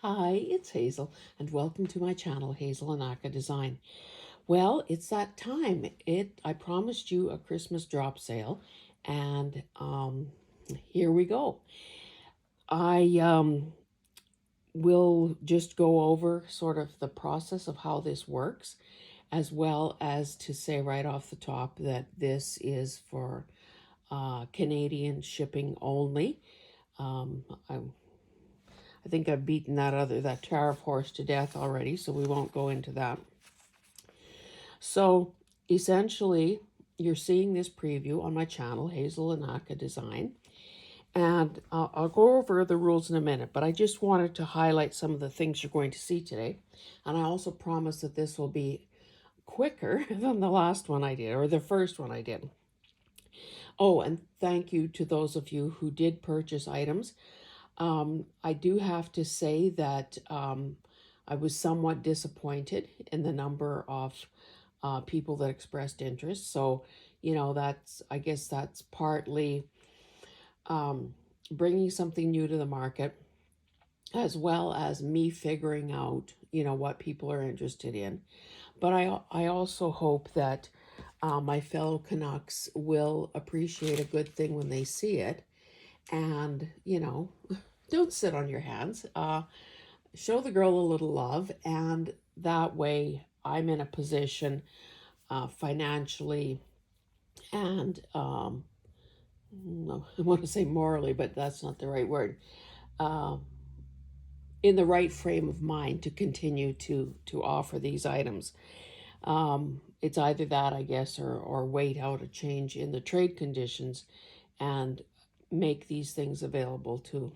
Hi, it's Hazel, and welcome to my channel, Hazel and Aka Design. Well, it's that time. I promised you a Christmas drop sale, and here we go. I will just go over sort of the process of how this works, as well as to say right off the top that this is for Canadian shipping only. Um, I I think I've beaten that tariff horse to death already, so we won't go into that. So essentially, you're seeing this preview on my channel, Hazel and Aka Design, and I'll go over the rules in a minute, but I just wanted to highlight some of the things you're going to see today. And I also promise that this will be quicker than the last one I did, or the first one I did. Oh, and thank you to those of you who did purchase items. I do have to say that I was somewhat disappointed in the number of people that expressed interest. So, I guess that's partly bringing something new to the market, as well as me figuring out, what people are interested in. But I also hope that my fellow Canucks will appreciate a good thing when they see it. And, don't sit on your hands. Show the girl a little love. And that way I'm in a position financially and, no, I want to say morally, but that's not the right word. Um, in the right frame of mind to continue to offer these items. It's either that, I guess, or wait out a change in the trade conditions and make these things available to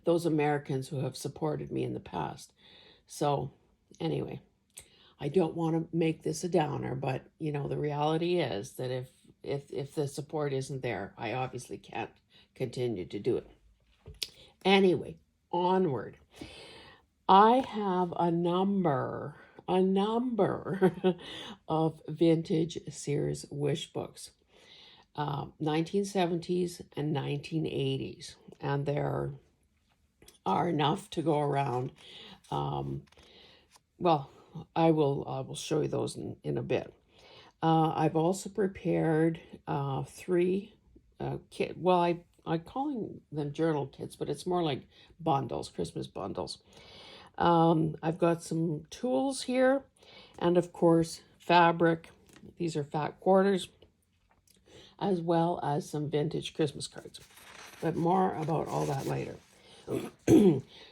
those Americans who have supported me in the past. So, anyway, I don't want to make this a downer, but the reality is that if the support isn't there, I obviously can't continue to do it. Anyway, onward. I have a number of vintage Sears wish books, 1970s and 1980s, and there are enough to go around. Um, well, I will show you those in a bit. I've also prepared three kit. Well, I calling them journal kits, but it's more like bundles, Christmas bundles. I've got some tools here, and of course, fabric. These are fat quarters, as well as some vintage Christmas cards. But more about all that later.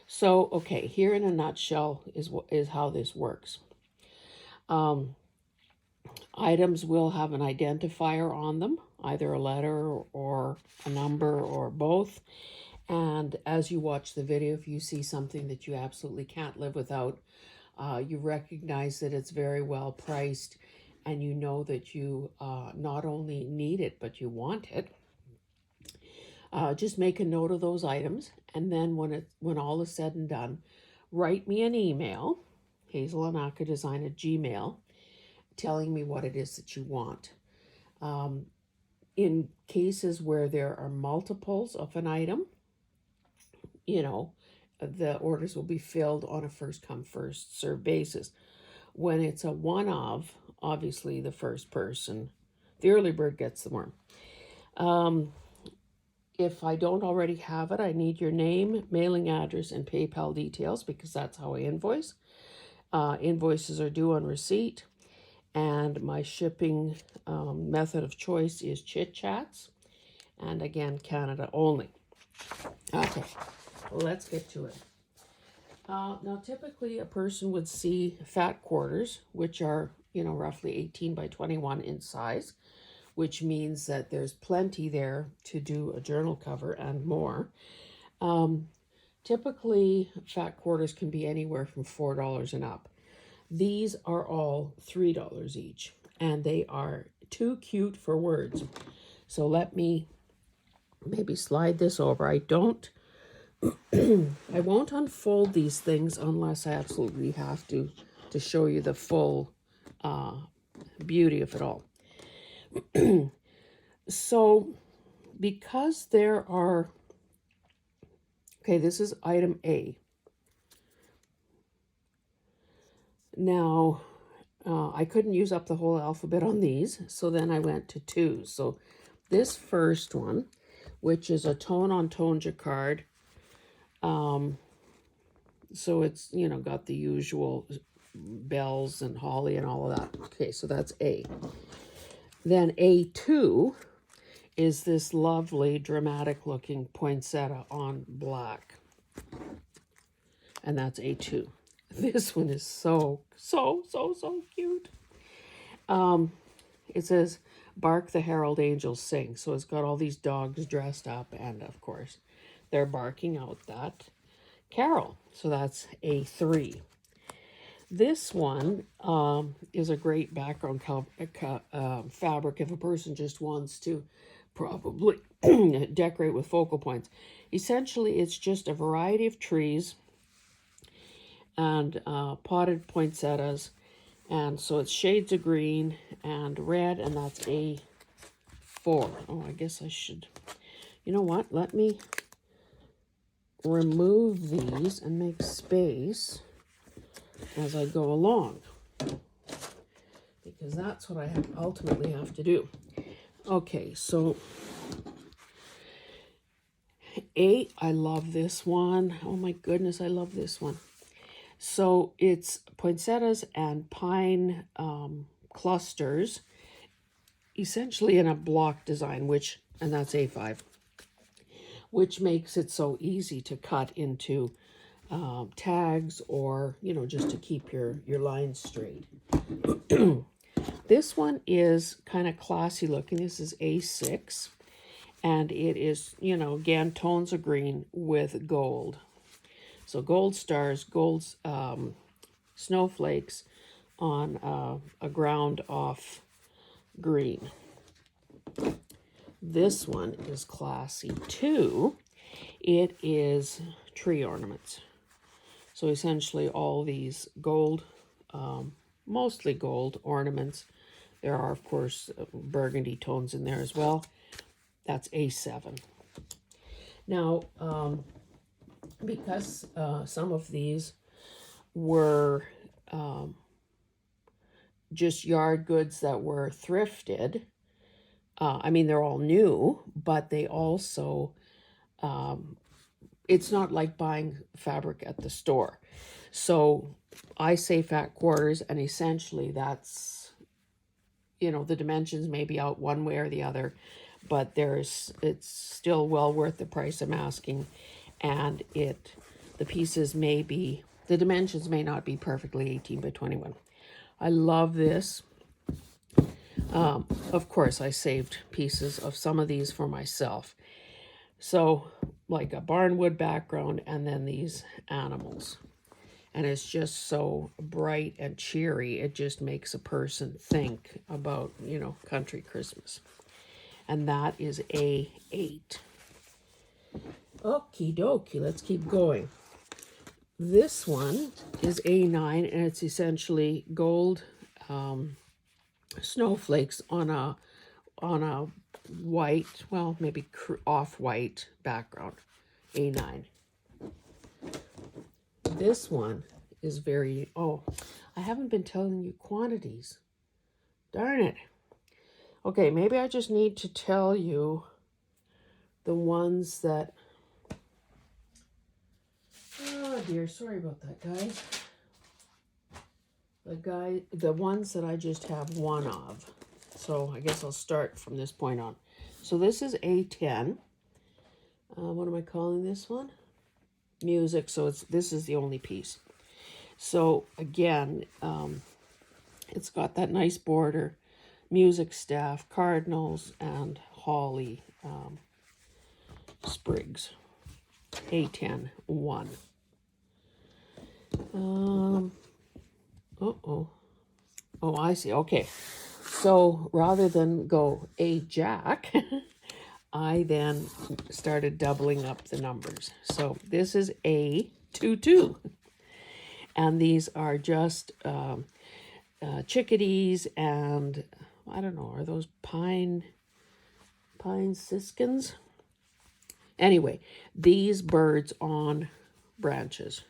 So, okay, here in a nutshell is how this works. Items will have an identifier on them, either a letter or a number or both. And as you watch the video, if you see something that you absolutely can't live without, you recognize that it's very well priced, and you know that you not only need it, but you want it. Just make a note of those items, and then when all is said and done, write me an email, hazelanakadesign at Gmail, telling me what it is that you want. In cases where there are multiples of an item, the orders will be filled on a first come, first serve basis. When it's a one of, obviously the first person, the early bird gets the worm. If I don't already have it, I need your name, mailing address, and PayPal details, because that's how I invoice. Invoices are due on receipt, and my shipping method of choice is Chit Chats, and again, Canada only. Okay, let's get to it. Now, typically, a person would see fat quarters, which are, roughly 18 by 21 in size, which means that there's plenty there to do a journal cover and more. Typically, fat quarters can be anywhere from $4 and up. These are all $3 each, and they are too cute for words. So let me maybe slide this over. I won't unfold these things unless I absolutely have to show you the full beauty of it all. So, because there are, okay, this is item A. Now, I couldn't use up the whole alphabet on these, so then I went to twos. So this first one, which is a tone-on-tone jacquard, so it's, got the usual bells and holly and all of that. Okay, so that's A. Then A2 is this lovely, dramatic-looking poinsettia on black. And that's A2. This one is so cute. It says, "Bark the Herald Angels Sing." So it's got all these dogs dressed up, and of course, they're barking out that carol. So that's A3. This one is a great background fabric if a person just wants to probably decorate with focal points. Essentially, it's just a variety of trees and potted poinsettias. And so it's shades of green and red, and that's A4. Oh, I guess I should, you know what? Let me remove these and make space as I go along, because that's what I ultimately have to do. Okay, so A, I love this one. Oh my goodness, I love this one. So it's poinsettias and pine clusters, essentially in a block design, and that's A5, which makes it so easy to cut into tags, or, just to keep your lines straight. This one is kind of classy looking. This is A6, and it is, again, tones of green with gold. So gold stars, gold snowflakes on a ground off green. This one is classy too. It is tree ornaments. So essentially all these gold, mostly gold ornaments. There are, of course, burgundy tones in there as well. That's A7. Now, because some of these were just yard goods that were thrifted, they're all new, but they also, it's not like buying fabric at the store. So I say fat quarters, and essentially that's, the dimensions may be out one way or the other, but it's still well worth the price I'm asking. And the dimensions may not be perfectly 18 by 21. I love this. Of course, I saved pieces of some of these for myself. So like a barnwood background, and then these animals. And it's just so bright and cheery. It just makes a person think about, country Christmas. And that is A8. Okie dokie, let's keep going. This one is A9, and it's essentially gold snowflakes on a white, well, maybe off-white background. A9. This one is I haven't been telling you quantities. Darn it. Okay, maybe I just need to tell you the ones that, oh dear, sorry about that, guys. The ones that I just have one of. So I guess I'll start from this point on. So this is A10. What am I calling this one? Music. So this is the only piece. So again, it's got that nice border, music staff, cardinals, and holly sprigs. A10 1. Oh, I see. Okay. So rather than go A jack, I then started doubling up the numbers. So this is A22. And these are just chickadees and, I don't know, are those pine siskins? Anyway, these birds on branches.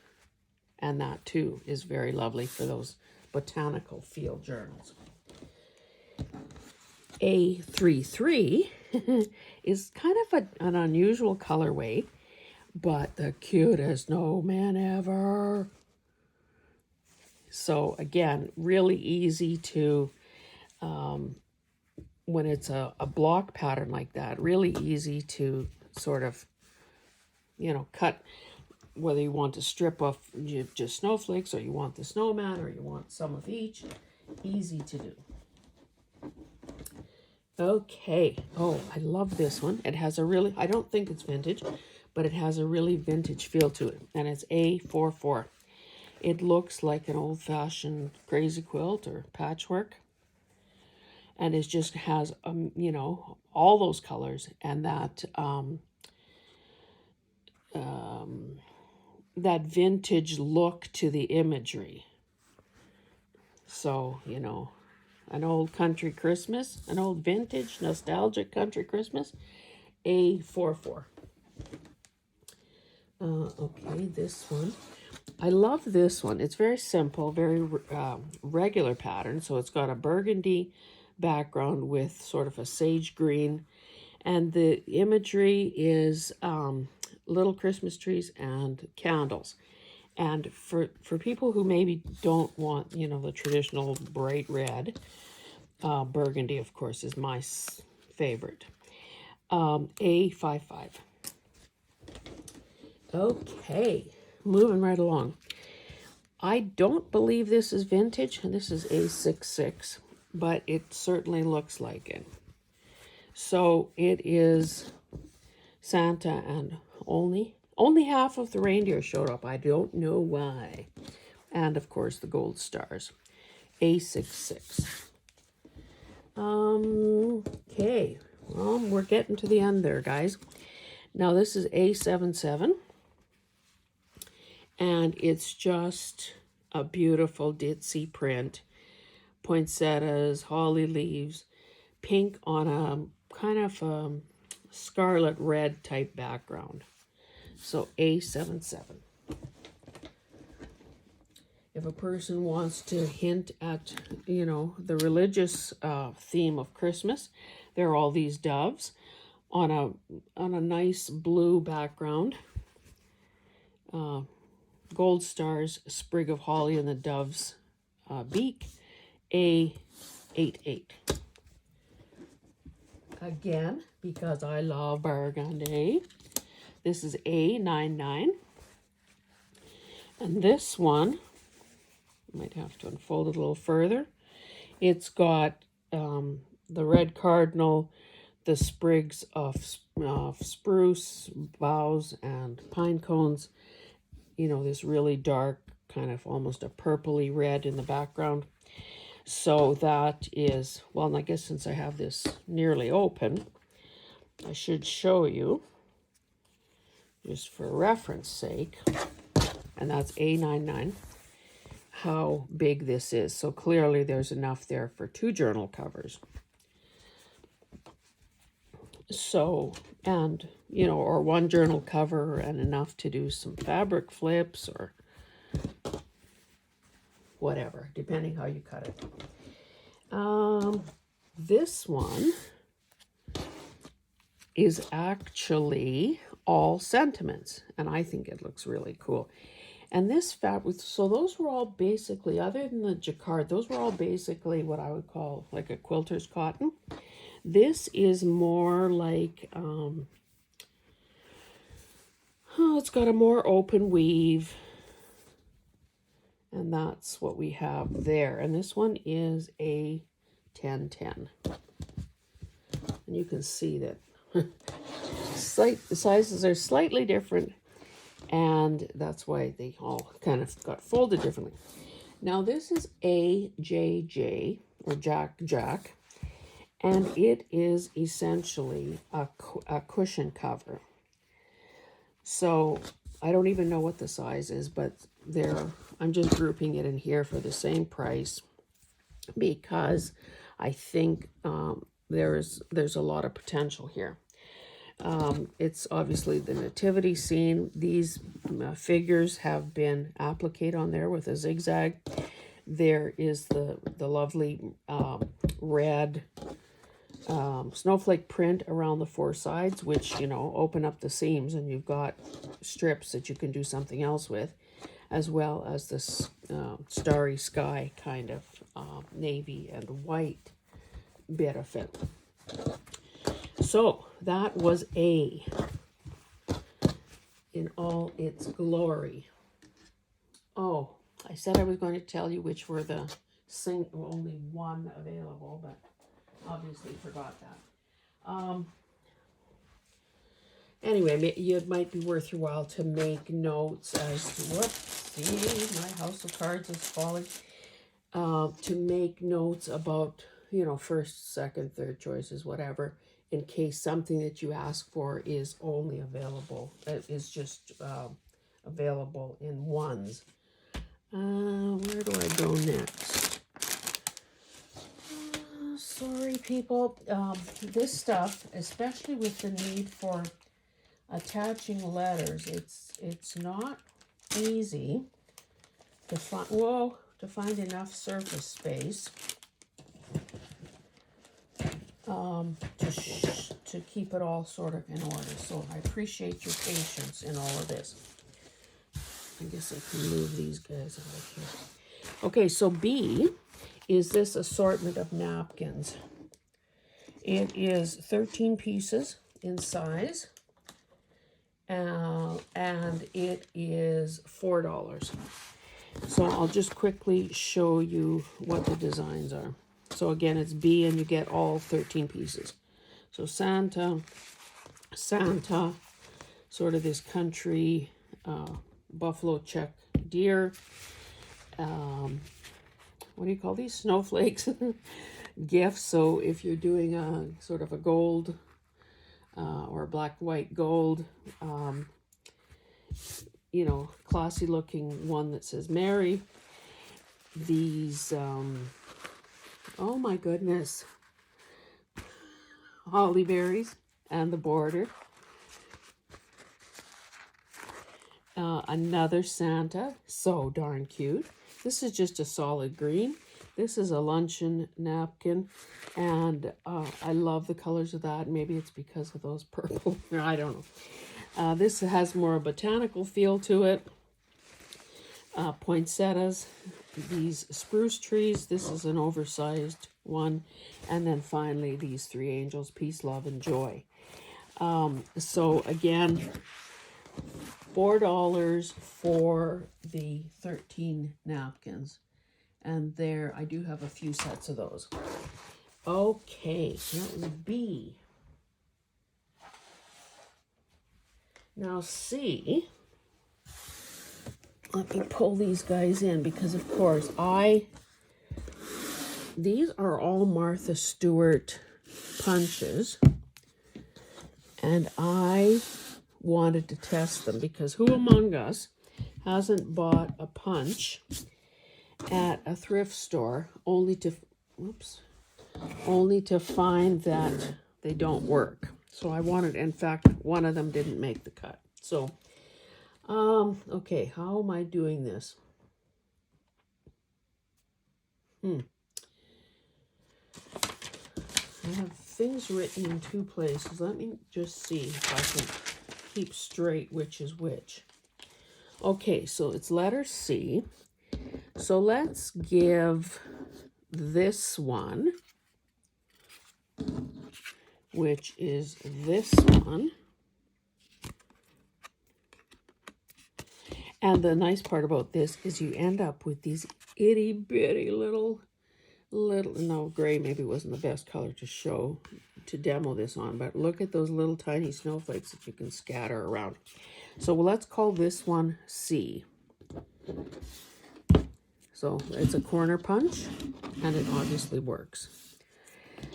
And that too is very lovely for those botanical field journals. A33 is kind of an unusual colorway, but the cutest snowman ever. So again, really easy to, when it's a block pattern like that, really easy to sort of, cut, whether you want to strip off just snowflakes, or you want the snowman, or you want some of each. Easy to do. Okay. Oh, I love this one. It has a really, I don't think it's vintage, but it has a really vintage feel to it. And it's A44. It looks like an old-fashioned crazy quilt or patchwork. And it just has, all those colors and that, that vintage look to the imagery. So, an old country Christmas, an old vintage nostalgic country Christmas, A44. Okay, this one. I love this one. It's very simple, very regular pattern. So it's got a burgundy background with sort of a sage green. And the imagery is little Christmas trees and candles. And for people who maybe don't want, the traditional bright red, burgundy, of course, is my favorite. A55. Okay, moving right along. I don't believe this is vintage. This is A66, but it certainly looks like it. So it is Santa, and only half of the reindeer showed up. I don't know why. And of course the gold stars. A66. Okay. Well, we're getting to the end there, guys. Now this is A77. And it's just a beautiful ditzy print. Poinsettias, holly leaves, pink on a kind of scarlet red type background. So A77. If a person wants to hint at, the religious theme of Christmas, there are all these doves on a nice blue background. Gold stars, sprig of holly, and the dove's beak. A88. Again, because I love burgundy, this is A99. And this one, I might have to unfold it a little further. It's got the red cardinal, the sprigs of spruce boughs and pine cones, this really dark, kind of almost a purpley red in the background. So that is, well, I guess since I have this nearly open, I should show you, just for reference sake, and that's A99, how big this is. So clearly there's enough there for 2 journal covers. So, and, or 1 journal cover and enough to do some fabric flips or whatever, depending how you cut it. This one is actually all sentiments, and I think it looks really cool. And this fabric, so those were all basically, other than the jacquard, those were all basically what I would call like a quilter's cotton. This is more like, it's got a more open weave. And that's what we have there. And this one is a 1010. And you can see that the sizes are slightly different. And that's why they all kind of got folded differently. Now this is AJJ, or Jack. And it is essentially a cushion cover. So I don't even know what the size is, but I'm just grouping it in here for the same price because I think there's a lot of potential here. It's obviously the nativity scene. These figures have been appliqued on there with a zigzag. there is the lovely red snowflake print around the four sides, which, you know, open up the seams and you've got strips that you can do something else with, as well as this starry sky kind of navy and white bit of it. So that was A in all its glory. Oh, I said I was going to tell you which were the only one available, but obviously forgot that. Anyway, it might be worth your while to make notes as to, whoopsie, my house of cards is falling. To make notes about, you know, first, second, third choices, whatever, in case something that you ask for is only available, is just available in ones. Where do I go next? Sorry, people. This stuff, especially with the need for attaching letters, it's not easy to find enough surface space to keep it all sort of in order. So I appreciate your patience in all of this. I guess I can move these guys out of here. Okay, so B is this assortment of napkins. It is 13 pieces in size, and it is $4. So I'll just quickly show you what the designs are. So again, it's B, and you get all 13 pieces. So Santa, sort of this country buffalo check deer. What do you call these? Snowflakes. Gifts. So if you're doing a sort of a gold or a black, white, gold, you know, classy looking one that says Mary. These, oh my goodness, holly berries and the border. Another Santa, so darn cute. This is just a solid green. This is a luncheon napkin, and I love the colors of that. Maybe it's because of those purple, I don't know. This has more a botanical feel to it. Poinsettias, these spruce trees. This is an oversized one. And then finally, these three angels, peace, love, and joy. So again, $4 for the 13 napkins. And there, I do have a few sets of those. Okay, that was B. Now C, let me pull these guys in because, of course, these are all Martha Stewart punches. And I wanted to test them because who among us hasn't bought a punch at a thrift store only to find that they don't work. So I wanted, in fact, one of them didn't make the cut. So, okay, how am I doing this? I have things written in two places. Let me just see if I can keep straight which is which. Okay, so it's letter C. So let's give this one, which is this one. And the nice part about this is you end up with these itty bitty little, no, gray maybe wasn't the best color to demo this on, but look at those little tiny snowflakes that you can scatter around. So let's call this one C. So it's a corner punch, and it obviously works.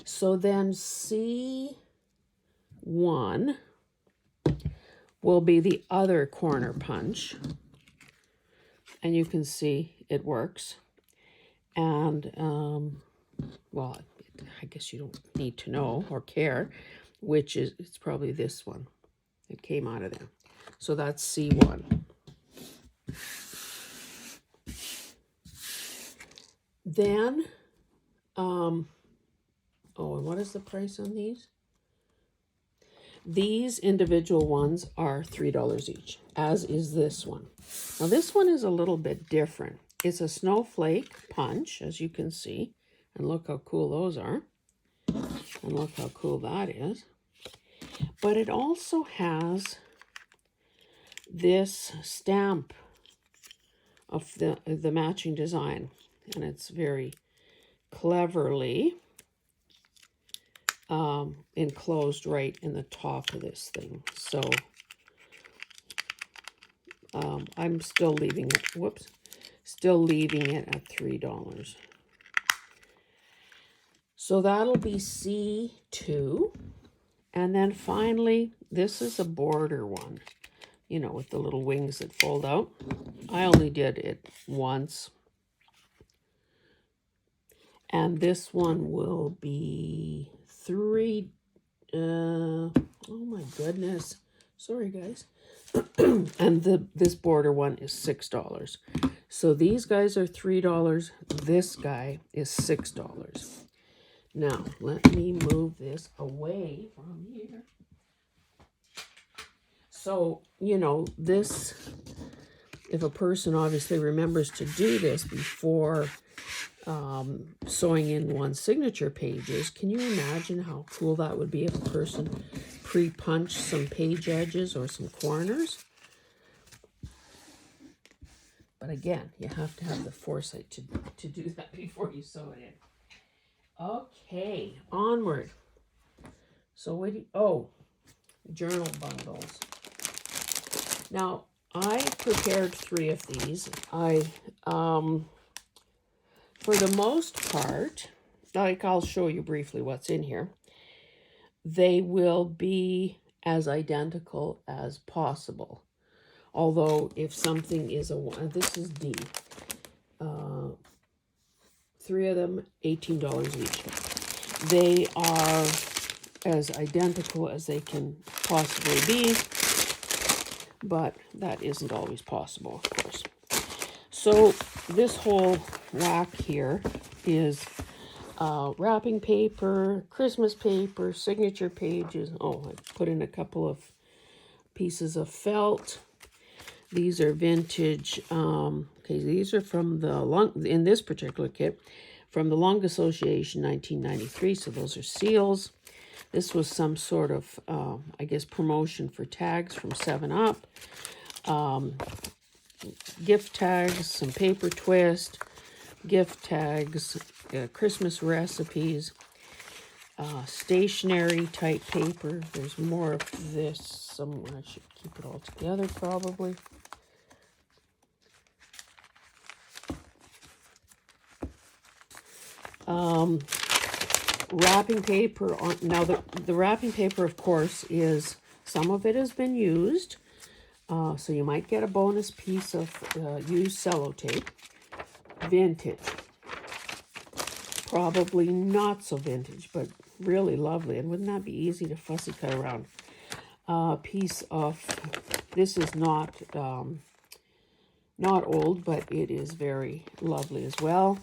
So then C1 will be the other corner punch. And you can see it works. And, well, I guess you don't need to know or care, which is, it's probably this one that came out of there. So that's C1. Then, oh, and what is the price on these? These individual ones are $3 each, as is this one. Now this one is a little bit different. It's a snowflake punch, as you can see. And look how cool those are. And look how cool that is. But it also has this stamp of the matching design. And it's very cleverly enclosed right in the top of this thing. So I'm still leaving it, still leaving it at $3. So that'll be C2. And then finally, this is a border one, you know, with the little wings that fold out. I only did it once. And this one will be oh my goodness. Sorry, guys. And this border one is $6. So these guys are $3. This guy is $6. Now, let me move this away from here. So, you know, this, if a person obviously remembers to do this before sewing in one's signature pages, can you imagine how cool that would be if a person pre-punched some page edges or some corners? But again, you have to have the foresight to do that before you sew it in. Okay, onward. So what do you, oh, journal bundles. Now, I prepared 3 of these. For the most part, like I'll show you briefly what's in here, they will be as identical as possible. Although if something is a one, this is D. 3 of them, $18 each. They are as identical as they can possibly be, but that isn't always possible, of course. So this whole rack here is wrapping paper, Christmas paper, signature pages. Oh, I put in a couple of pieces of felt. These are vintage. Okay, these are from in this particular kit, from the Long Association 1993. So those are seals. This was some sort of, I guess, promotion for tags from 7-Up. Gift tags, some paper twist, gift tags, Christmas recipes, stationery type paper. There's more of this somewhere. I should keep it all together probably. Wrapping paper on, now the wrapping paper, of course, is, some of it has been used. So you might get a bonus piece of used sellotape. Vintage. Probably not so vintage, but really lovely. And wouldn't that be easy to fussy cut around? Piece of, this is not old, but it is very lovely as well.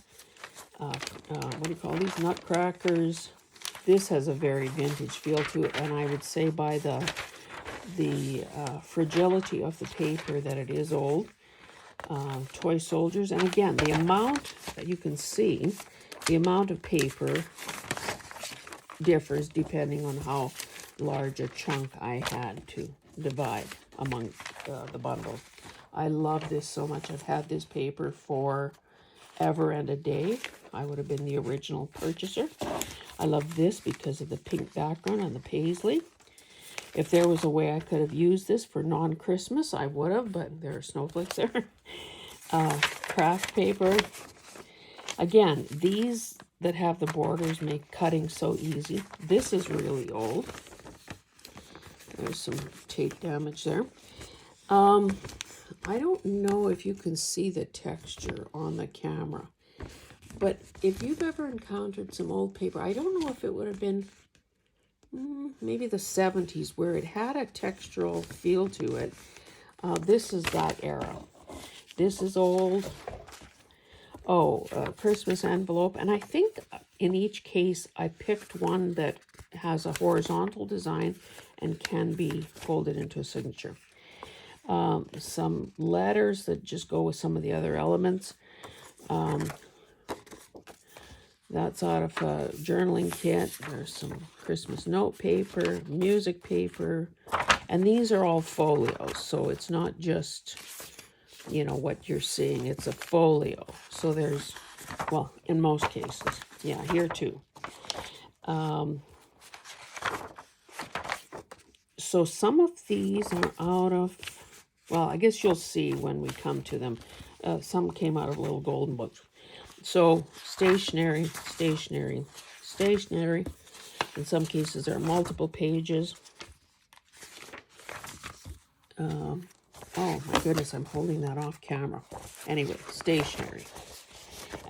What do you call these? Nutcrackers. This has a very vintage feel to it, and I would say by the fragility of the paper that it is old. Toy soldiers, and again, the amount that you can see, the amount of paper differs depending on how large a chunk I had to divide among the bundle. I love this so much. I've had this paper for ever and a day. I would have been the original purchaser. I love this because of the pink background and the paisley. If there was a way I could have used this for non-Christmas, I would have, but there are snowflakes there. Craft paper. Again, these that have the borders make cutting so easy. This is really old. There's some tape damage there. I don't know if you can see the texture on the camera, but if you've ever encountered some old paper, I don't know if it would have been maybe the 70s, where it had a textural feel to it. This is that era. This is old. Oh, a Christmas envelope. And I think in each case, I picked one that has a horizontal design and can be folded into a signature. Some letters that just go with some of the other elements. That's out of a journaling kit. There's some Christmas note paper, music paper, and these are all folios. So it's not just, you know, what you're seeing. It's a folio. So there's, well, in most cases. Yeah, here too. So some of these are out of, well, I guess you'll see when we come to them. Some came out of little golden books. So stationery, stationery, stationery. In some cases, there are multiple pages. Oh my goodness, I'm holding that off camera. Anyway, stationery.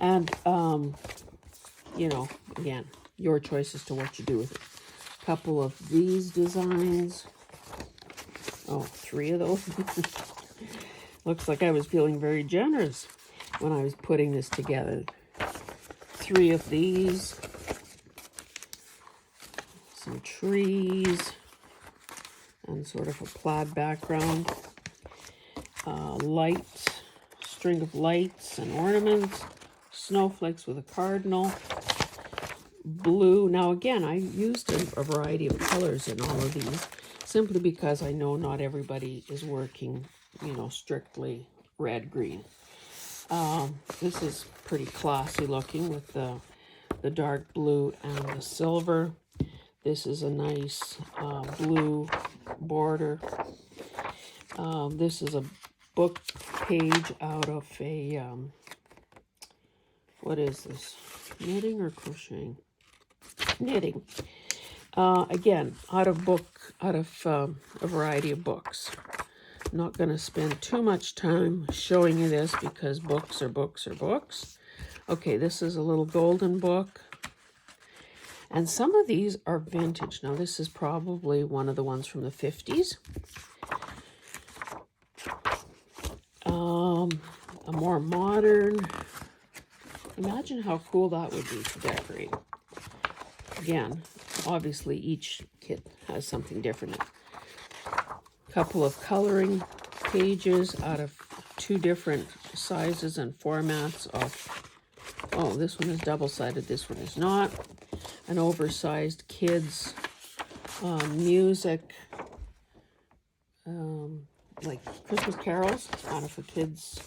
And, you know, again, your choice as to what you do with it. A couple of these designs. Oh, 3 of those. Looks like I was feeling very generous when I was putting this together. 3 of these. Some trees. And sort of a plaid background. Light, string of lights and ornaments. Snowflakes with a cardinal. Blue. Now again, I used a variety of colors in all of these, simply because I know not everybody is working, you know, strictly red, green. This is pretty classy looking with the dark blue and the silver. This is a nice blue border. This is a book page out of a, what is this? Knitting or crocheting? Knitting. Again, out of a variety of books. I'm not going to spend too much time showing you this because books are books are books. Okay, this is a little golden book. And some of these are vintage. Now, this is probably one of the ones from the 50s. A more modern. Imagine how cool that would be to decorate. Again, obviously each kit has something different. A couple of coloring pages out of 2 different sizes and formats of, oh, this one is double-sided, this one is not. An oversized kids music, like Christmas carols out of for kids.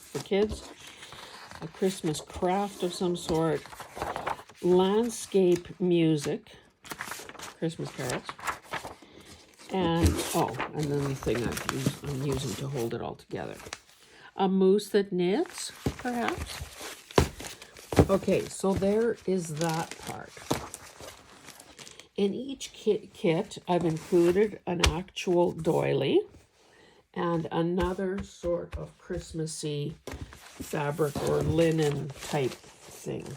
A Christmas craft of some sort. Landscape music, Christmas carols. And, oh, and then the thing I'm using to hold it all together. A moose that knits, perhaps. Okay, so there is that part. In each kit, I've included an actual doily and another sort of Christmassy fabric or linen type thing.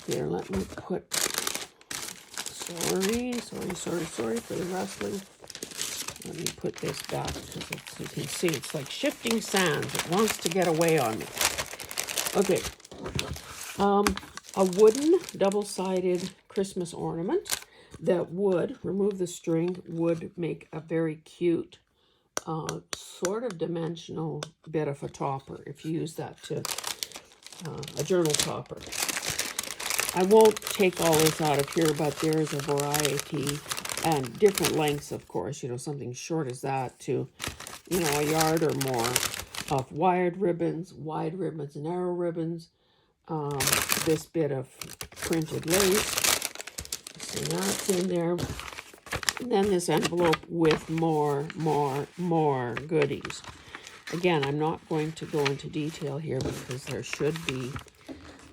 Here, let me put, sorry for the rustling. Let me put this back because you can see it's like shifting sands. It wants to get away on me. Okay, a wooden double-sided Christmas ornament that would, remove the string, would make a very cute sort of dimensional bit of a topper if you use that to a journal topper. I won't take all this out of here, but there's a variety and different lengths, of course, you know, something short as that to, you know, a yard or more of wired ribbons, wide ribbons, narrow ribbons, this bit of printed lace, so that's in there. And then this envelope with more goodies. Again, I'm not going to go into detail here because there should be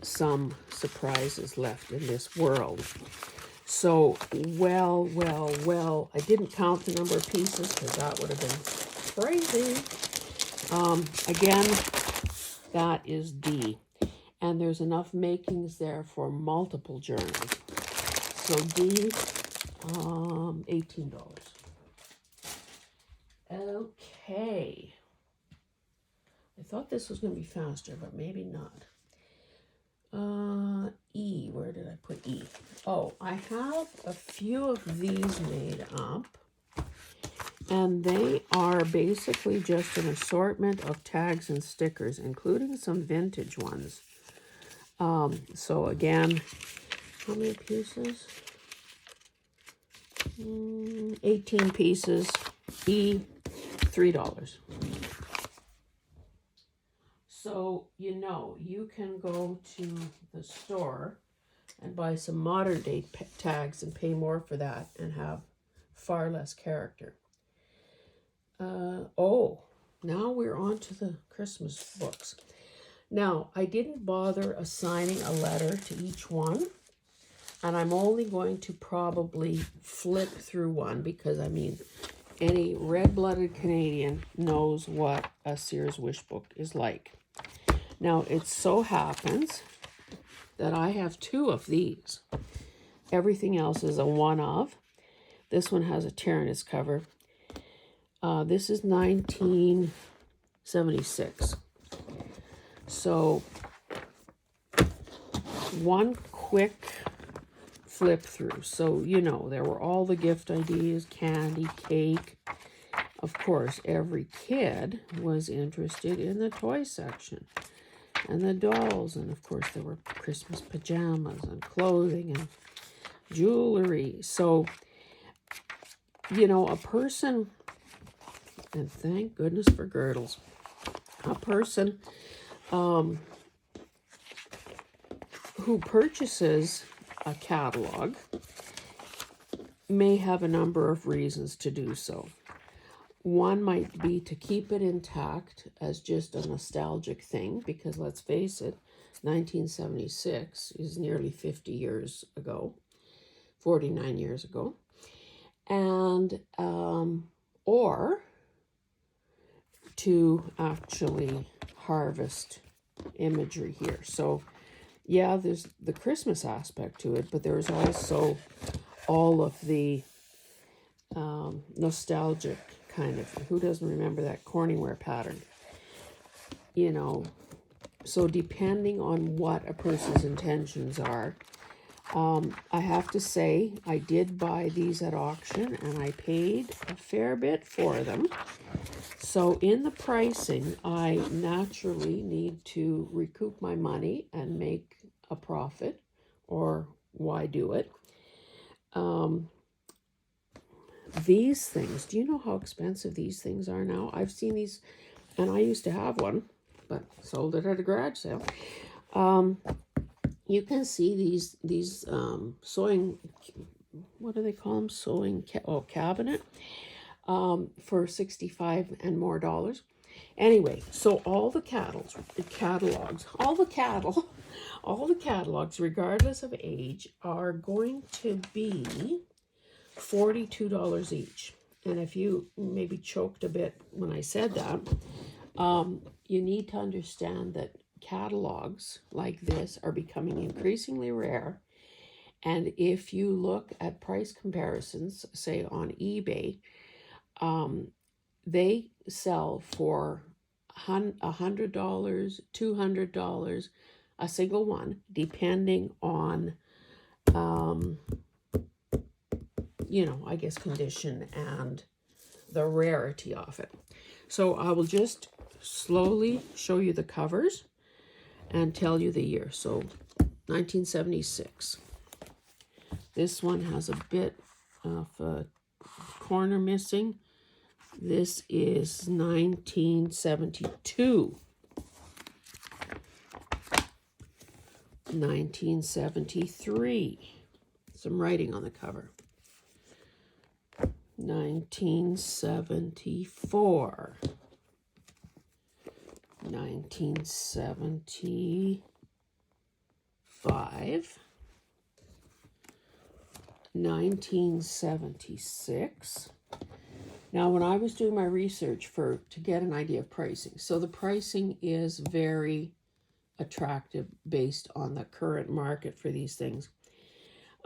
some surprises left in this world. So, well, I didn't count the number of pieces because that would have been crazy. Again, that is D. And there's enough makings there for multiple journals. So D, $18. Okay. I thought this was going to be faster, but maybe not. E, where did I put E? Oh, I have a few of these made up, and they are basically just an assortment of tags and stickers, including some vintage ones. So again, how many pieces? 18 pieces, E, $3. So, you can go to the store and buy some modern day tags and pay more for that and have far less character. Now we're on to the Christmas books. Now, I didn't bother assigning a letter to each one, and I'm only going to probably flip through one because, any red-blooded Canadian knows what a Sears Wish book is like. Now, it so happens that I have two of these. Everything else is a one of. This one has a tear in its cover. This is 1976. So, one quick flip through. So, there were all the gift ideas, candy, cake. Of course, every kid was interested in the toy section and the dolls. And of course, there were Christmas pajamas and clothing and jewelry. So, a person, and thank goodness for girdles, a person who purchases a catalog may have a number of reasons to do so. One might be to keep it intact as just a nostalgic thing, because let's face it, 1976 is nearly 50 years ago, 49 years ago. And, or to actually harvest imagery here. So, yeah, there's the Christmas aspect to it, but there's also all of the nostalgic kind of, who doesn't remember that Corningware pattern? So depending on what a person's intentions are, I have to say, I did buy these at auction and I paid a fair bit for them. So in the pricing, I naturally need to recoup my money and make a profit, or why do it? These things, do you know how expensive these things are now? I've seen these, and I used to have one, but sold it at a garage sale. You can see these sewing, what do they call them? Sewing cabinet for $65 and more dollars. Anyway, so all the catalogs, regardless of age, are going to be $42 each. And if you maybe choked a bit when I said that, you need to understand that catalogs like this are becoming increasingly rare. And if you look at price comparisons, say on eBay, they sell for $100, $200, a single one, depending on, I guess, condition and the rarity of it. So I will just slowly show you the covers and tell you the year. So 1976. This one has a bit of a corner missing. This is 1972. 1973. Some writing on the cover. 1974. 1975. 1976. Now, when I was doing my research to get an idea of pricing, so the pricing is very attractive based on the current market for these things.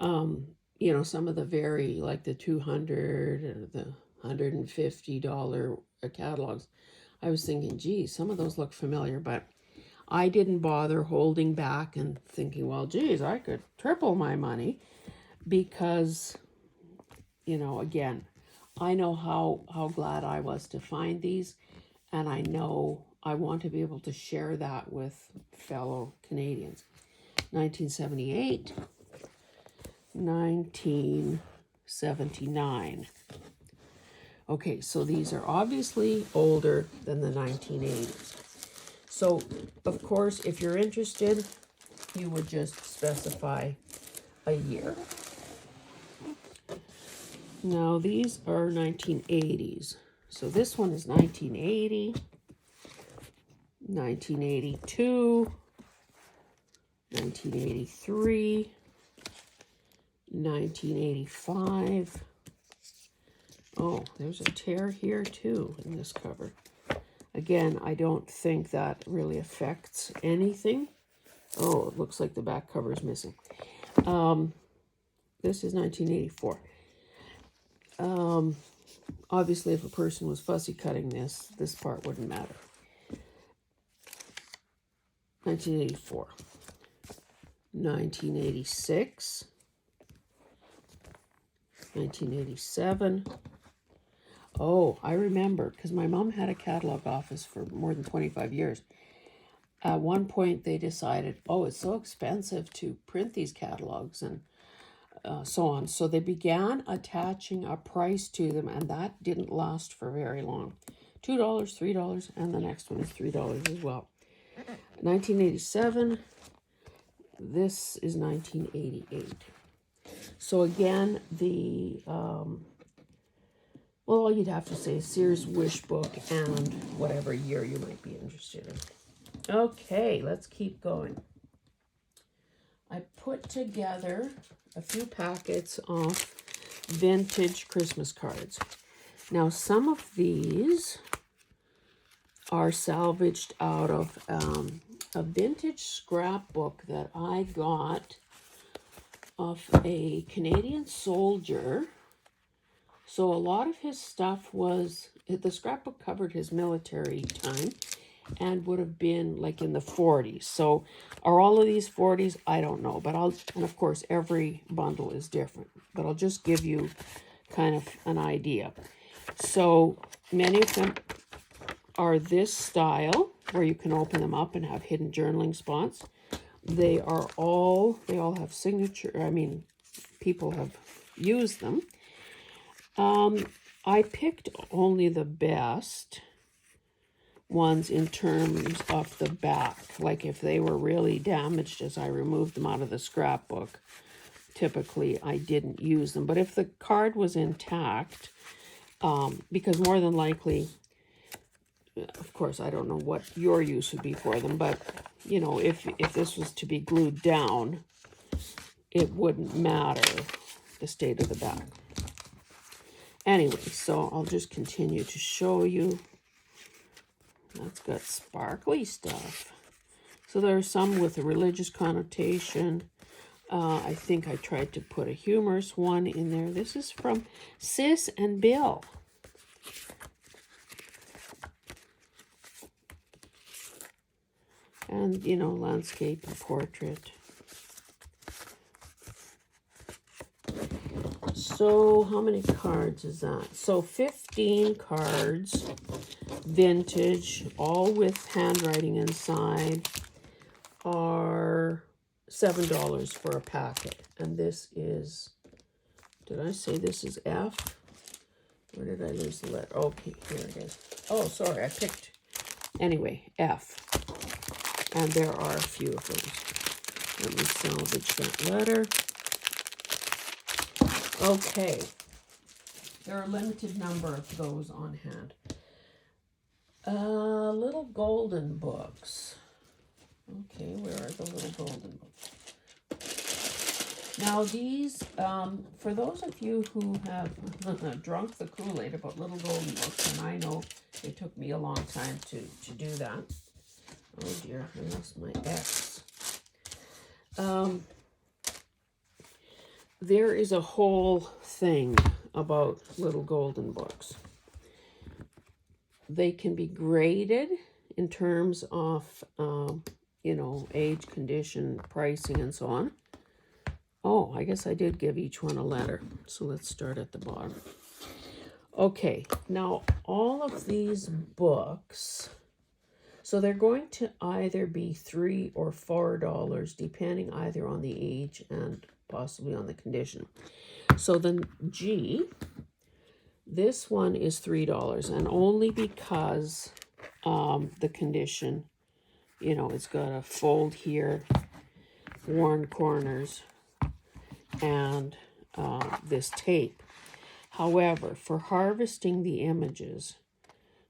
Some of the like the $200 or the $150 catalogs, I was thinking, geez, some of those look familiar, but I didn't bother holding back and thinking, well, geez, I could triple my money because, you know, again, I know how glad I was to find these, and I know I want to be able to share that with fellow Canadians. 1978, 1979. Okay, so these are obviously older than the 1980s. So, of course, if you're interested, you would just specify a year. Now, these are 1980s. So this one is 1980, 1982, 1983, 1985. Oh, there's a tear here too in this cover. Again, I don't think that really affects anything. Oh, it looks like the back cover is missing. This is 1984. Obviously, if a person was fussy cutting this part wouldn't matter. 1984. 1986. 1987. Oh, I remember, because my mom had a catalog office for more than 25 years. At one point, they decided, oh, it's so expensive to print these catalogs and so on. So they began attaching a price to them, and that didn't last for very long. $2, $3, and the next one is $3 as well. 1987. This is 1988. So again, the well, all you'd have to say is Sears Wish Book and whatever year you might be interested in. Okay, let's keep going. I put together a few packets of vintage Christmas cards. Now, some of these are salvaged out of a vintage scrapbook that I got of a Canadian soldier. So a lot of his stuff was, the scrapbook covered his military time and would have been like in the 40s. So are all of these 40s? I don't know, but and of course every bundle is different, but I'll just give you kind of an idea. So many of them are this style where you can open them up and have hidden journaling spots. They all have signature, people have used them. I picked only the best ones in terms of the back. Like if they were really damaged as I removed them out of the scrapbook, typically I didn't use them. But if the card was intact, because more than likely, of course, I don't know what your use would be for them, but, you know, if this was to be glued down, it wouldn't matter the state of the back. Anyway, so I'll just continue to show you. That's got sparkly stuff. So there are some with a religious connotation. I think I tried to put a humorous one in there. This is from Sis and Bill. And, you know, landscape and portrait. So how many cards is that? So 15 cards, vintage, all with handwriting inside, are $7 for a packet. And this is, did I say this is F? Where did I lose the letter? Okay, here it is. Oh, sorry, I picked, anyway, F. And there are a few of those. Let me salvage that letter. Okay. There are a limited number of those on hand. Little golden books. Okay, where are the little golden books? Now these, for those of you who have drunk the Kool-Aid about little golden books, and I know it took me a long time to do that. Oh dear, I lost my X. There is a whole thing about little golden books. They can be graded in terms of you know, age, condition, pricing, and so on. Oh, I guess I did give each one a letter. So let's start at the bottom. Okay, now all of these books, so they're going to either be $3 or $4, depending either on the age and possibly on the condition. So then G, this one is $3, and only because the condition, you know, it's got a fold here, worn corners, and this tape. However, for harvesting the images,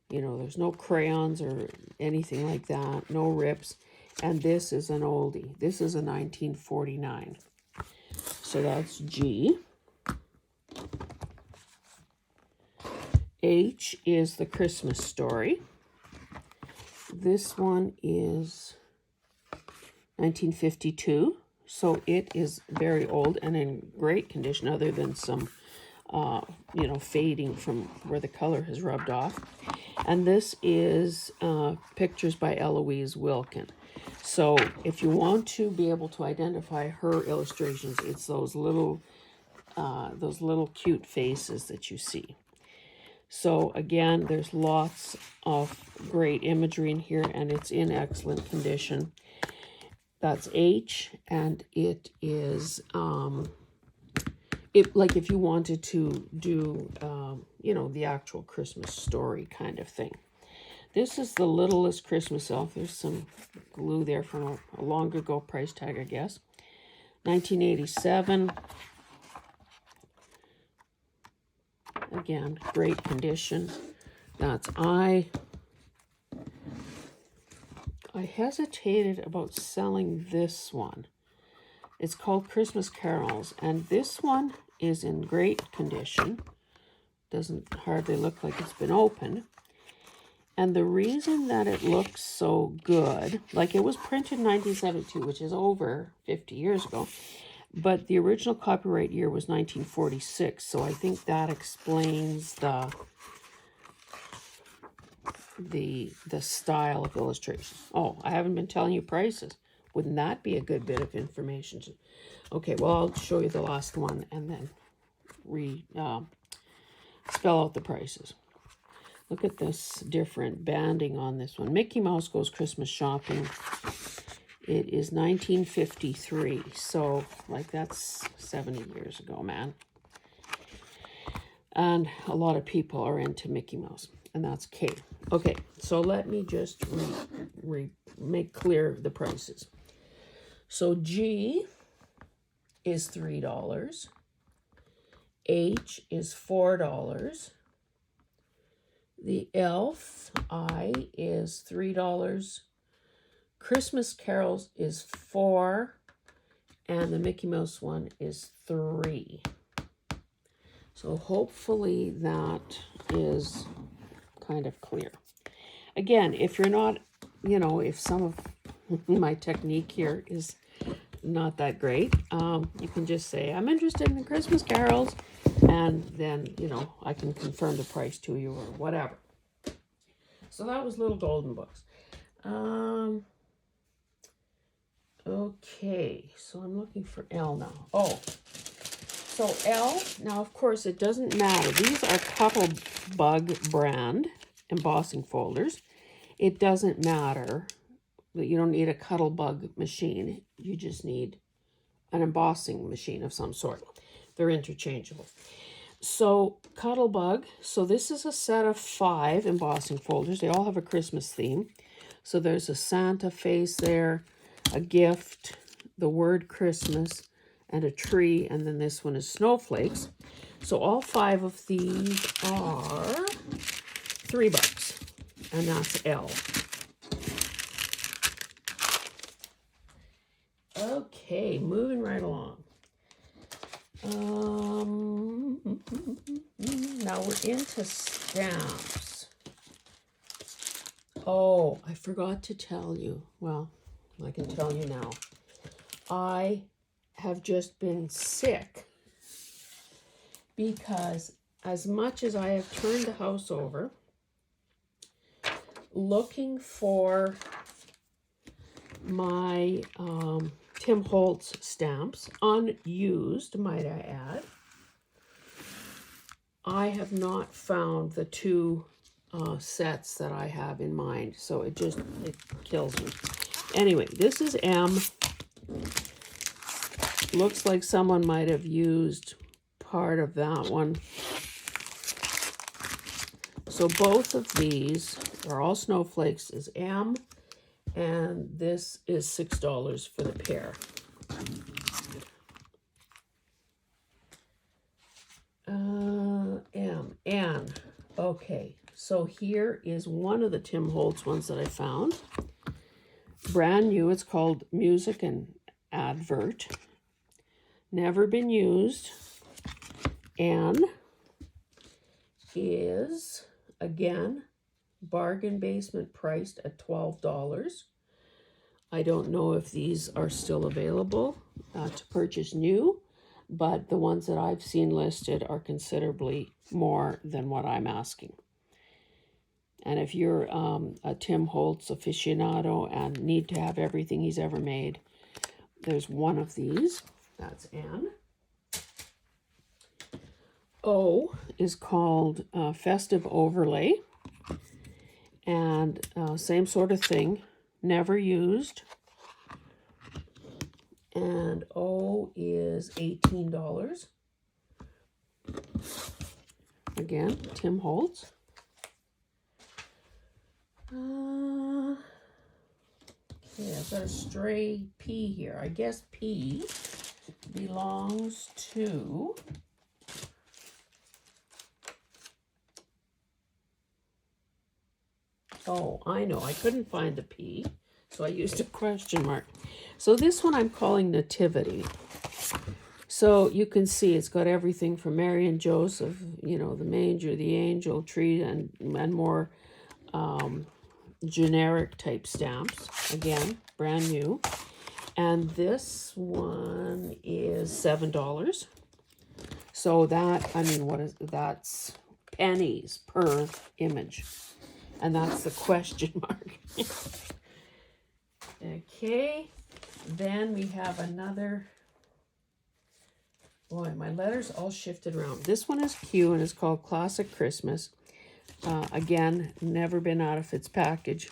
you know, there's no crayons or anything like that, no rips, and this is an oldie. This is a 1949. So that's G. H is The Christmas Story. This one is 1952, so it is very old and in great condition, other than some, you know, fading from where the color has rubbed off. And this is pictures by Eloise Wilkin. So if you want to be able to identify her illustrations, it's those little cute faces that you see. So again, there's lots of great imagery in here, and it's in excellent condition. That's H, and it is, like if you wanted to do, you know, the actual Christmas story kind of thing. This is The Littlest Christmas Elf. There's some glue there from a long ago price tag, I guess. 1987. Again, great condition. That's I hesitated about selling this one. It's called Christmas Carols, and this one is in great condition. Doesn't hardly look like it's been opened. And the reason that it looks so good, like it was printed in 1972, which is over 50 years ago, but the original copyright year was 1946, so I think that explains the style of illustration. Oh, I haven't been telling you prices. Wouldn't that be a good bit of information? Okay, well, I'll show you the last one and then spell out the prices. Look at this different banding on this one. Mickey Mouse Goes Christmas Shopping. It is 1953, so like that's 70 years ago, man. And a lot of people are into Mickey Mouse, and that's K. Okay, so let me just make clear the prices. So G is $3. H is $4. The Elf, I, is $3. Christmas Carols is $4, and the Mickey Mouse one is $3. So hopefully that is kind of clear. Again, if you're not, you know, if some of my technique here is not that great, you can just say, I'm interested in the Christmas Carols, and then, you know, I can confirm the price to you or whatever. So that was Little Golden Books. Okay, so I'm looking for L now. Oh, so L, now of course it doesn't matter. These are Cuttlebug brand embossing folders. It doesn't matter that you don't need a Cuttlebug machine. You just need an embossing machine of some sort. They're interchangeable. So Cuttlebug, so this is a set of 5 embossing folders. They all have a Christmas theme. So there's a Santa face there, a gift, the word Christmas, and a tree, and then this one is snowflakes. So all 5 of these are $3, and that's L. Okay, moving right along. Now we're into stamps. Oh, I forgot to tell you. Well, I can tell you now. I have just been sick because as much as I have turned the house over looking for my Tim Holtz stamps, unused, might I add. I have not found the two sets that I have in mind, so it kills me. Anyway, this is M. Looks like someone might have used part of that one. So both of these are all snowflakes is M, and this is $6 for the pair. M, and okay, so here is one of the Tim Holtz ones that I found. Brand new, it's called Music and Advert. Never been used, and is, again, bargain basement priced at $12. I don't know if these are still available to purchase new, but the ones that I've seen listed are considerably more than what I'm asking. And if you're a Tim Holtz aficionado and need to have everything he's ever made, there's one of these. That's N. O is called Festive Overlay. And same sort of thing, never used. And O is $18. Again, Tim Holtz. Okay, I've got a stray P here. I guess P belongs to oh, I know. I couldn't find the P, so I used a question mark. So this one I'm calling Nativity. So you can see it's got everything from Mary and Joseph, you know, the manger, the angel tree, and more generic type stamps. Again, brand new. And this one is $7. So that, I mean, that's pennies per image. And that's the question mark. Okay, then we have another. Boy, my letters all shifted around. This one is Q and it's called Classic Christmas. Again, never been out of its package.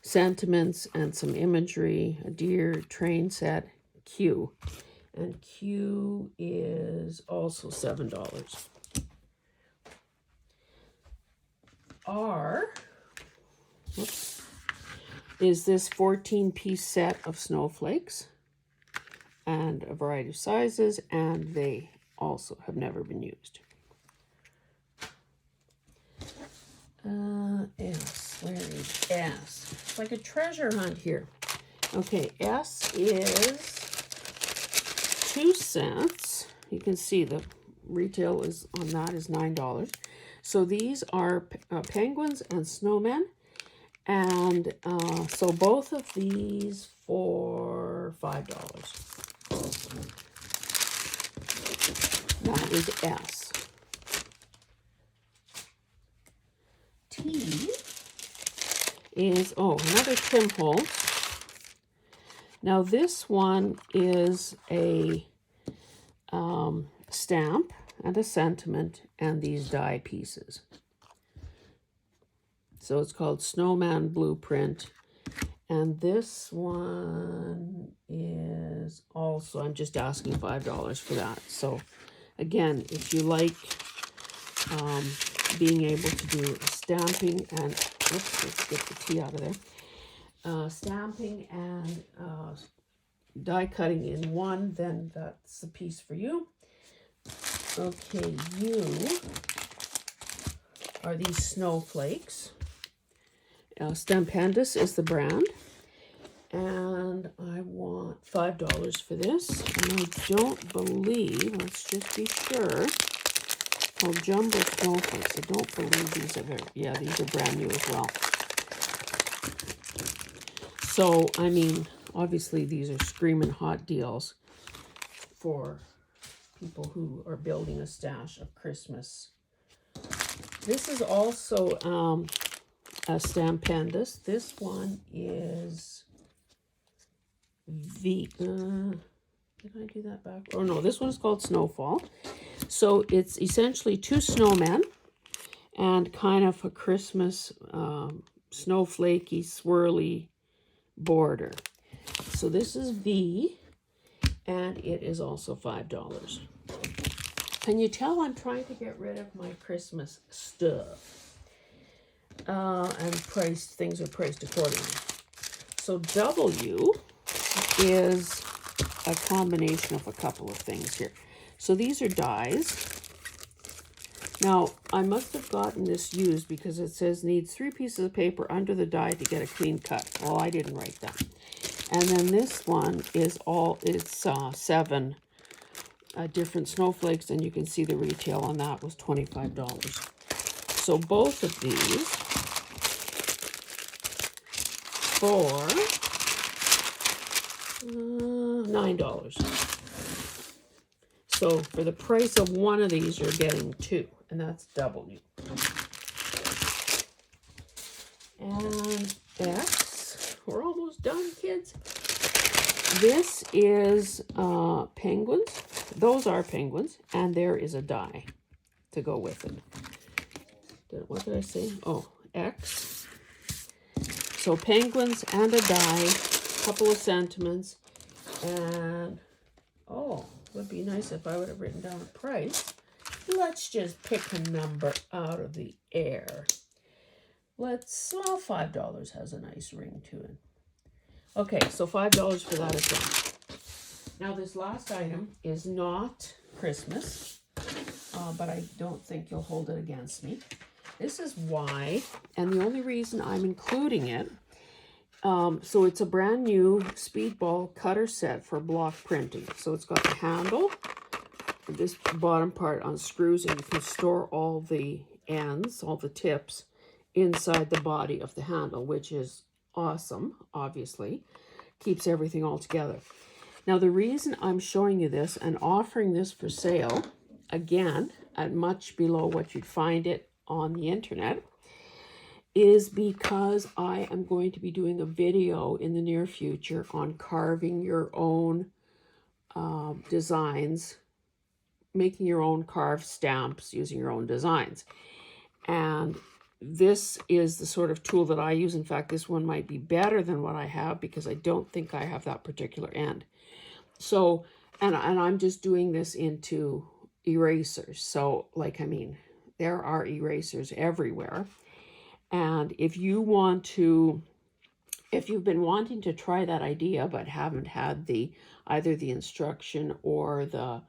Sentiments and some imagery, a deer train set, Q. And Q is also $7. R, whoops, is this 14-piece set of snowflakes and a variety of sizes, and they also have never been used. S, where is S? It's like a treasure hunt here. Okay, S is 2 cents. You can see the retail is on that is $9. So these are penguins and snowmen. And so both of these for $5. That is S. T is, another Tim Holtz. Now this one is a stamp and a sentiment and these die pieces. So it's called Snowman Blueprint. And this one is also, I'm just asking $5 for that. So again, if you like being able to do stamping and, oops, let's get the T out of there. Stamping and die cutting in one, then that's the piece for you. Okay, you are these snowflakes. Stampendous is the brand. And I want $5 for this. And I don't believe, let's just be sure, called Jumbo Snowflakes. I don't believe these are very, yeah, these are brand new as well. So, I mean, obviously these are screaming hot deals for people who are building a stash of Christmas. This is also Stampendous. This one is did I do that back? Oh no, this one is called Snowfall. So it's essentially two snowmen and kind of a Christmas snowflakey, swirly border. So this is V, and it is also $5. Can you tell I'm trying to get rid of my Christmas stuff? And things are priced accordingly. So W is a combination of a couple of things here. So these are dies. Now, I must have gotten this used because it says needs 3 pieces of paper under the die to get a clean cut. Well, I didn't write that. And then this one is 7 different snowflakes, and you can see the retail on that was $25. So both of these for $9. So for the price of one of these, you're getting 2, and that's W. And X, we're almost done, kids. This is penguins. Those are penguins, and there is a die to go with it. What did I say? Oh, X. So penguins and a die, a couple of sentiments, and oh, would be nice if I would have written down a price. Let's just pick a number out of the air. $5 has a nice ring to it. Okay, so $5 for that as well. Now this last item is not Christmas, but I don't think you'll hold it against me. This is why, and the only reason I'm including it, so it's a brand new speedball cutter set for block printing. So it's got the handle, this bottom part unscrews, and you can store all the ends, all the tips, inside the body of the handle, which is awesome, obviously. Keeps everything all together. Now, the reason I'm showing you this and offering this for sale, again, at much below what you'd find it on the internet, is because I am going to be doing a video in the near future on carving your own designs, making your own carved stamps using your own designs. And this is the sort of tool that I use. In fact, this one might be better than what I have because I don't think I have that particular end. So, and I'm just doing this into erasers. So, like, I mean, there are erasers everywhere. And if you've been wanting to try that idea but haven't had either the instruction or the,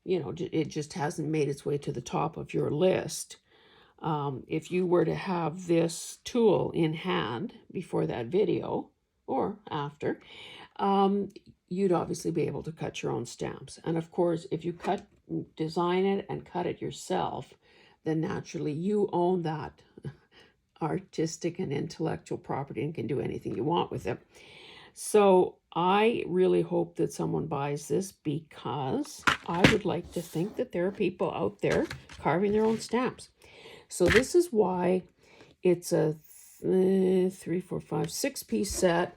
it just hasn't made its way to the top of your list. If you were to have this tool in hand before that video or after, you'd obviously be able to cut your own stamps. And of course, if you design it and cut it yourself, then naturally you own that artistic and intellectual property and can do anything you want with it. So I really hope that someone buys this because I would like to think that there are people out there carving their own stamps. So this is why it's a 6-piece set,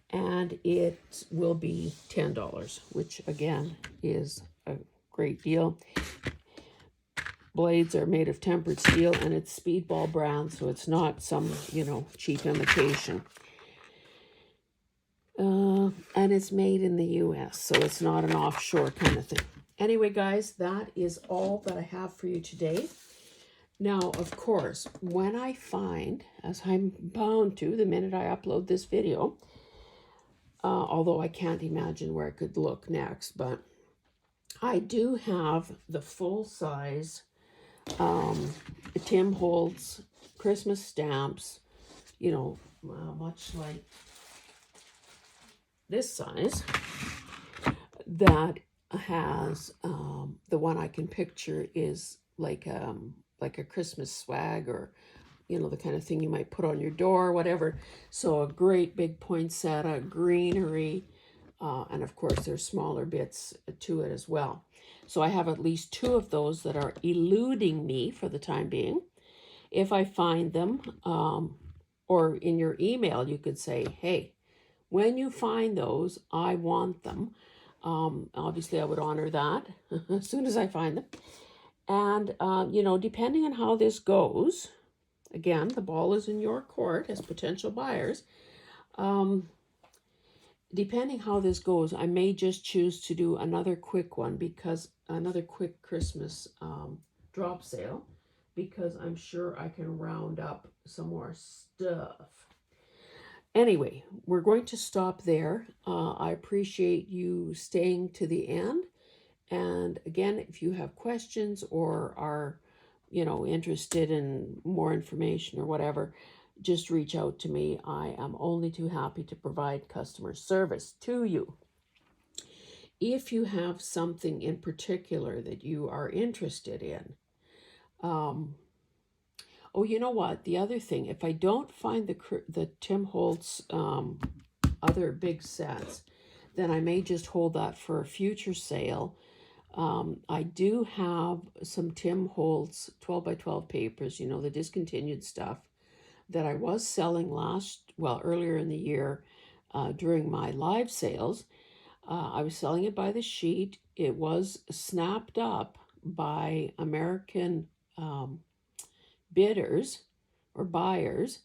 and it will be $10, which again is a great deal. Blades are made of tempered steel, and it's Speedball brand, so it's not some, cheap imitation. And it's made in the U.S., so it's not an offshore kind of thing. Anyway, guys, that is all that I have for you today. Now, of course, when I find, as I'm bound to the minute I upload this video, although I can't imagine where it could look next, but I do have the full-size Tim Holtz Christmas stamps, much like this size, that has, the one I can picture is like a Christmas swag, or, the kind of thing you might put on your door or whatever. So a great big poinsettia, greenery, and of course there's smaller bits to it as well. So I have at least 2 of those that are eluding me for the time being. If I find them, or in your email, you could say, hey, when you find those, I want them. Obviously, I would honor that as soon as I find them. And, depending on how this goes, again, the ball is in your court as potential buyers. Depending how this goes, I may just choose to do another quick one, because another quick Christmas drop sale, because I'm sure I can round up some more stuff. Anyway, we're going to stop there. I appreciate you staying to the end. And again, if you have questions or are, interested in more information or whatever, just reach out to me. I am only too happy to provide customer service to you. If you have something in particular that you are interested in, oh, you know what? The other thing, if I don't find the Tim Holtz other big sets, then I may just hold that for a future sale. I do have some Tim Holtz 12 by 12 papers, the discontinued stuff that I was selling earlier in the year during my live sales. I was selling it by the sheet. It was snapped up by American bidders or buyers.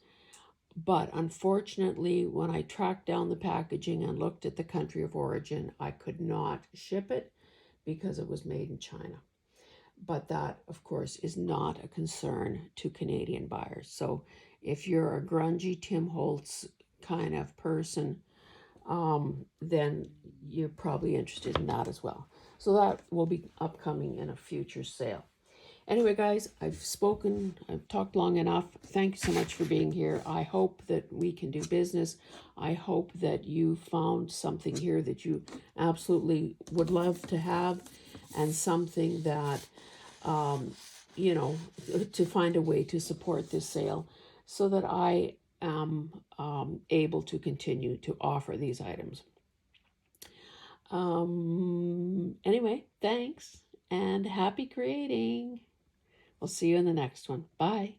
But unfortunately, when I tracked down the packaging and looked at the country of origin, I could not ship it because it was made in China. But that, of course, is not a concern to Canadian buyers. So if you're a grungy Tim Holtz kind of person, then you're probably interested in that as well. So that will be upcoming in a future sale. Anyway, guys, I've talked long enough. Thank you so much for being here. I hope that we can do business. I hope that you found something here that you absolutely would love to have, and something that, to find a way to support this sale so that I am able to continue to offer these items. Anyway, thanks and happy creating. I'll see you in the next one. Bye.